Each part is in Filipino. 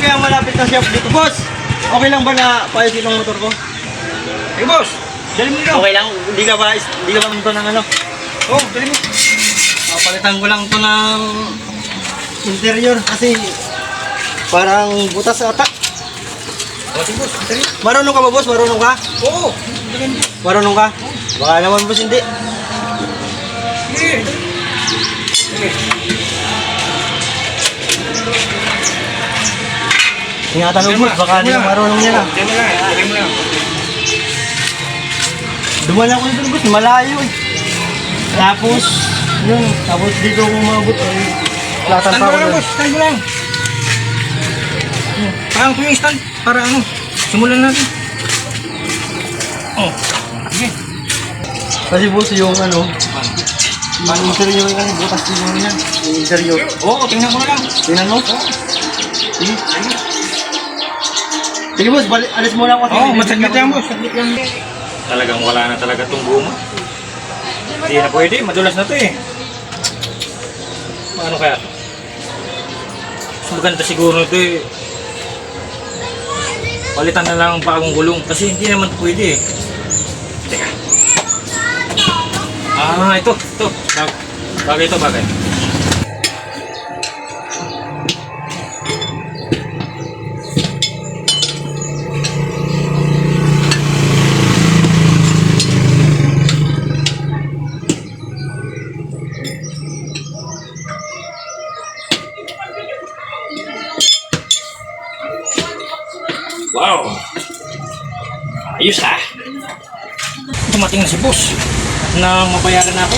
kami ang malapit na shop dito, boss. Okay lang ba na paayusin ang motor ko? Eh, boss. Dali mo ikaw. Okay lang, hindi ka ba ito ng ano? Oo, dali mo. Papalitan ko lang ito ng interior kasi parang butas ata. Okay, boss. Dali. Marunong ka ba, boss? Marunong ka? Oo. Dali mo. Marunong ka? Baka naman, boss, hindi. Sige. Sige. Ingatan mo, boss. Baka hindi ka marunong niya lang. Dali mo lang. Dali mo lang. Duman ako dito, boss. Malayo eh. Tapos, yun. Tapos dito ako umabot. Latan Stand pa mo ako lang, doon. boss. Stand mo lang. Parang ito yung stand. Para ano. Simulan natin. Oh. Sige. Kasi boss, yung ano, yung interior kasi butas din mo niya. Yung interior. Oo, tingnan ko na lang. Tingnan mo? Sige. Sige boss, alis mo lang ako. Oo, masaglit lang, boss. Saglit lang. Talagang wala na talaga itong guma. Hindi na pwede. Madulas na ito eh. Paano kaya? Mas maganda siguro ito eh. Palitan na lang ang bagong gulong. Kasi hindi naman pwede eh. Teka. Ito. Bagay ito, bagay. Wow! Ayos ah! Dumating na si boss nang mabayaran na ako.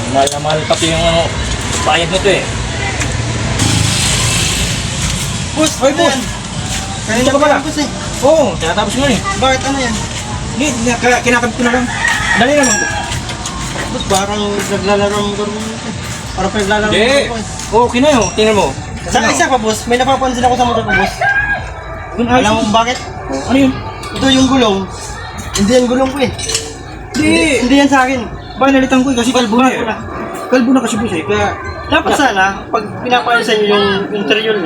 Mahal na mahal pati yung ano, bayad nito eh. Boss, Hoy, boss! Kanina ka pa pala? lang, boss eh. Oo, tinatapos nga eh. Bakit ano yan? Hindi, kinakabit ko na lang. Dali naman. Boss, parang naglalaro ang motor mo. Parang naglalaro ang Hindi. motor ko eh. Oo, okay na yun. Tingnan mo. Saka isa pa boss, may napapansin ako sa motor ko boss. Alam mo kung bakit? Ano yun? Ito yung gulong. Hindi yan gulong ko eh. Hindi yan sa akin. Ba, nalitan ko eh kasi kalbo na eh. Wala. Kalbo na kasi boss eh. Kaya, Dapat sana, pag pinapalisan nyo yung interior,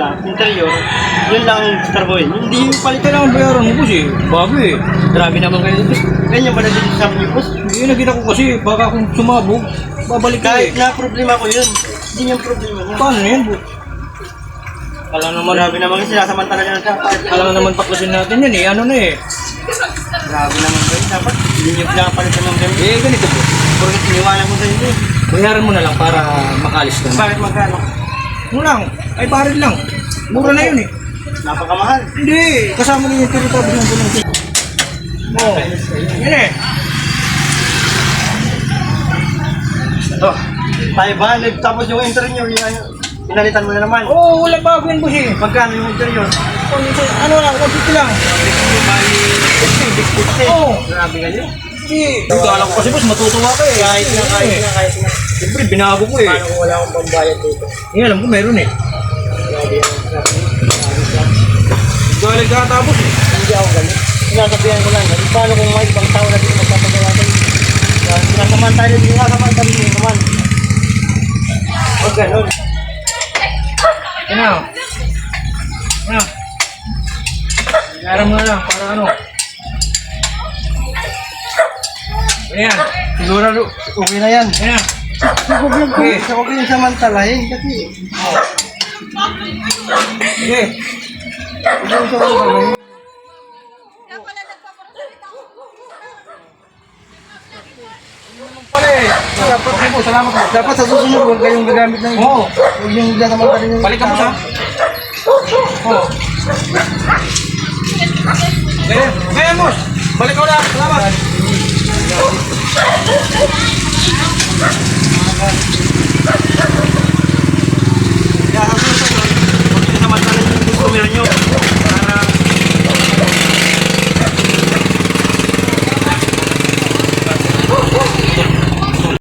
yun lang tarboy. Hindi yung palit. kailangan bayaran mo boss eh. Bago eh. Grabe naman kayo boss. Ganyan ba nagiging sa amin boss? Hindi nakita ko kasi baka kung sumabog, babalik ka Kahit eh. na problema ko yun. Hindi yung problema niya. Paano na yan boss? Alam naman, Grabe naman kasi sinasamantala nyo sa alam naman paklasin natin yan eh. Ano na eh. Grabe naman kayo. Dapat hindi nyo pinapalitan ng ganyan. Eh, ganito boss. Porket iniwanan ko sa inyo. Bayaran mo na lang para makalis ka na. Bakit magkano? Ano lang, ay baril lang. Mura na yun eh. Napakamahal. Hindi, kasama na yung tinatawag ng gulong. Oo, yun eh. Ito. 500 tapos yung interior pinalitan mo na naman. Oo, wala bago yan boss eh. Magkano yung interior? Ano lang, 150 lang. Bali, 50. Oo. Grabe kayo. Hindi, kala ko kasi boss, matutuwa ka eh. Kahit na. Siyempre, binago ko eh. Paano kung wala akong pambayad dito? Hindi, alam ko meron eh. Grabe yan. Galing ka tapos eh. Hindi ako galit. Sinasabihan ko lang. Paano kung may ibang tao na dito magpapagawa tayo? Sinasamantala din naman. Huwag ganun. Ano? Ano? Bayaran mo na lang, para ano? Ayan. Siguro okay na yan. Ayan. Huwag yung samantalahin kasi. Sige. Huwag yung samantalahin. Dapat sa susunod huwag kayong gagamit ng ito. Oo. Huwag yung sasamantalahin yung Balik ka po sa. Oo. Kaya boss. Balik ka ulit. Salamat.